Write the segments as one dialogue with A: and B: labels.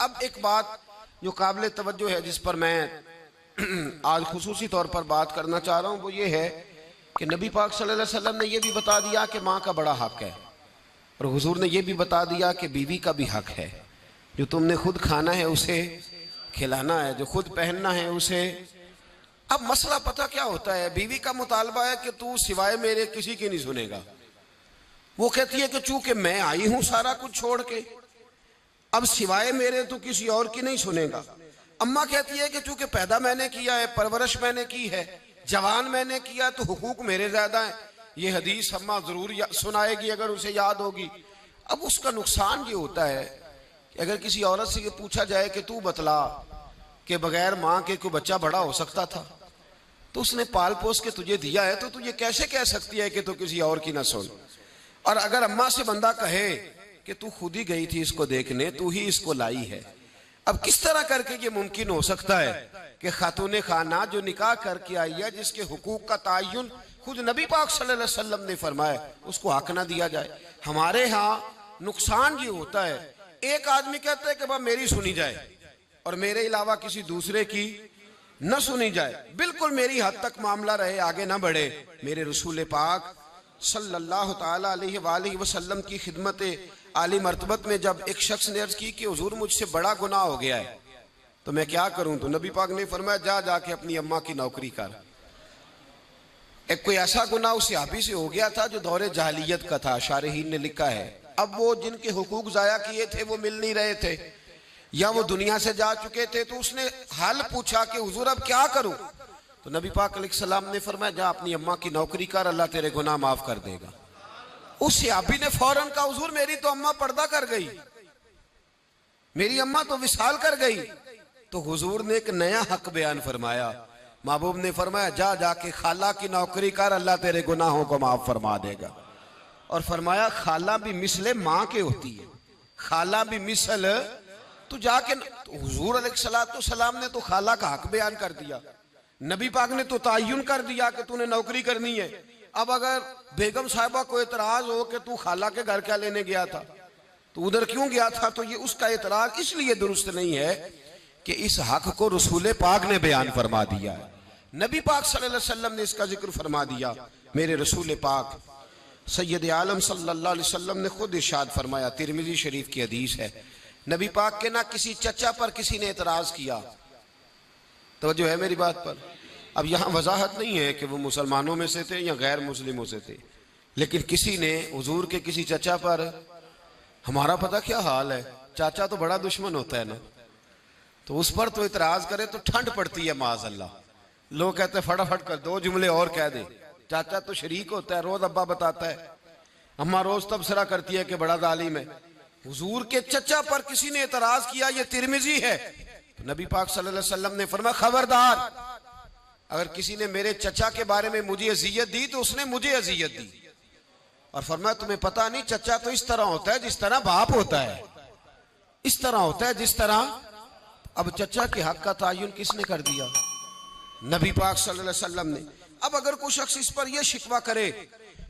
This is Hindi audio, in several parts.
A: अब एक बात जो काबिल तवज्जो है, जिस पर मैं आज खुसूसी तौर पर बात करना चाह रहा हूँ, वो ये है कि नबी पाक सल्लल्लाहु अलैहि वसल्लम ने यह भी बता दिया कि माँ का बड़ा हक है, और हुजूर ने यह भी बता दिया कि बीवी का भी हक है। जो तुमने खुद खाना है उसे खिलाना है, जो खुद पहनना है उसे। अब मसला पता क्या होता है, बीवी का मुतालबा है कि तू सिवाय मेरे किसी की नहीं सुनेगा। वो कहती है कि चूंकि मैं आई हूं सारा कुछ छोड़ के, अब सिवाय मेरे तो किसी और की नहीं सुनेगा। अम्मा कहती है कि चूंकि पैदा मैंने किया है, परवरिश मैंने की है, जवान मैंने किया, तो हुकूक मेरे ज्यादा है। ये हदीस अम्मा जरूर सुनाएगी अगर उसे याद होगी। अब उसका नुकसान ये होता है कि अगर किसी औरत से ये पूछा जाए कि तू बतला कि बगैर माँ के कोई बच्चा बड़ा हो सकता था, तो उसने पाल पोस के तुझे दिया है, तो तू ये कैसे कह सकती है कि तू किसी और की ना सुन। और अगर अम्मा से बंदा कहे कि तू खुद ही गई थी इसको देखने, तू ही इसको लाई है, अब किस तरह करके ये मुमकिन हो सकता है कि खातून खाना जो निकाह करके आई है, जिसके हुकूक का तायुन खुद नबी पाक सल्लल्लाहु अलैहि वसल्लम ने फरमाया, उसको हक ना दिया जाए। हमारे यहाँ नुकसान ये होता है, एक आदमी कहता है कि भाई मेरी सुनी जाए और मेरे अलावा किसी दूसरे की न सुनी जाए, बिल्कुल मेरी हद तक मामला रहे, आगे ना बढ़े। मेरे रसूल पाक सल्लल्लाहु ताला अलैहि वसल्लम की खिदमत आली मर्तबत में जब एक शख्स ने अर्ज की कि हुजूर मुझसे बड़ा गुनाह हो गया है, तो मैं क्या करूं, तो नबी पाक ने फरमाया जा जाके अपनी अम्मा की नौकरी कर। एक कोई ऐसा गुनाह उस सहाबी से हो गया था जो दौरे जहालियत का था, शारहीन ने लिखा है। अब वो जिनके हुकूक जाया किए थे वो मिल नहीं रहे थे, या वो दुनिया से जा चुके थे, तो उसने हाल पूछा कि हुजूर अब क्या करूं, तो नबी पाक अलैहिस्सलाम ने फरमाया जा अपनी अम्मा की नौकरी कर, अल्लाह तेरे गुनाह माफ कर देगा। उस सहाबी ने फौरन कहा हुजूर मेरी तो अम्मा पर्दा कर गई, मेरी अम्मा तो विसाल कर गई। तो हुजूर ने एक नया हक बयान फरमाया, महबूब ने फरमाया जा जाके खाला की नौकरी कर, अल्लाह तेरे गुनाहों को माफ फरमा देगा। और फरमाया खाला भी मिसले माँ के होती है, खाला भी मिसल, तो जाके तो हुजूर अलैहिस्सलाम ने तो खाला का हक बयान कर दिया, नबी पाक ने तो तायुन कर दिया कि तूने नौकरी करनी है। अब अगर बेगम साहिबा को एतराज हो कि तू खाला के घर क्या लेने गया था, तो उधर क्यों गया था, तो ये उसका एतराज इसलिए दुरुस्त नहीं है कि इस हक को रसूल पाक ने बयान फरमा दिया है। नबी पाक सल्लल्लाहु अलैहि वसल्लम ने इसका जिक्र फरमा दिया। मेरे रसूल पाक सैयद आलम सल्लल्लाहु अलैहि वसल्लम ने खुद इरशाद फरमाया, तिरमिजी शरीफ की हदीस है, नबी पाक के ना किसी चचा पर किसी ने एतराज किया, तो जो है मेरी बात पर। अब यहाँ वजाहत नहीं है कि वो मुसलमानों में से थे या गैर मुस्लिमों से थे, लेकिन किसी ने हुजूर के किसी चचा पर, हमारा पता क्या हाल है, चाचा तो बड़ा दुश्मन होता है ना, तो उस पर तो इतराज करे तो ठंड पड़ती है माज़अल्लाह। लोग कहते हैं फटाफट कर दो जुमले और कह दे, चाचा तो शरीक होता है, रोज अब्बा बताता है, अम्मा रोज तबसरा करती है कि बड़ा जालिम है। हुजूर के चचा पर किसी ने इतराज किया, ये तिरमिजी है, तो नबी पाक सल्लल्लाहु अलैहि वसल्लम ने फरमाया खबरदार, अगर किसी ने मेरे चचा के बारे में मुझे अजियत दी तो उसने मुझे अजियत दी। और फरमाया तुम्हें पता नहीं, चचा तो इस तरह होता है जिस तरह बाप होता है, इस तरह होता है जिस तरह। अब चचा के हक का तायुन किसने कर दिया, नबी पाक सल्लल्लाहु अलैहि वसल्लम ने। अब अगर कोई शख्स इस पर यह शिकवा करे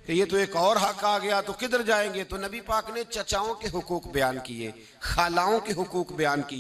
A: कि ये तो एक और हक आ गया तो किधर जाएंगे, तो नबी पाक ने चचाओं के हुकूक बयान किए, खालाओं के हुकूक बयान किए।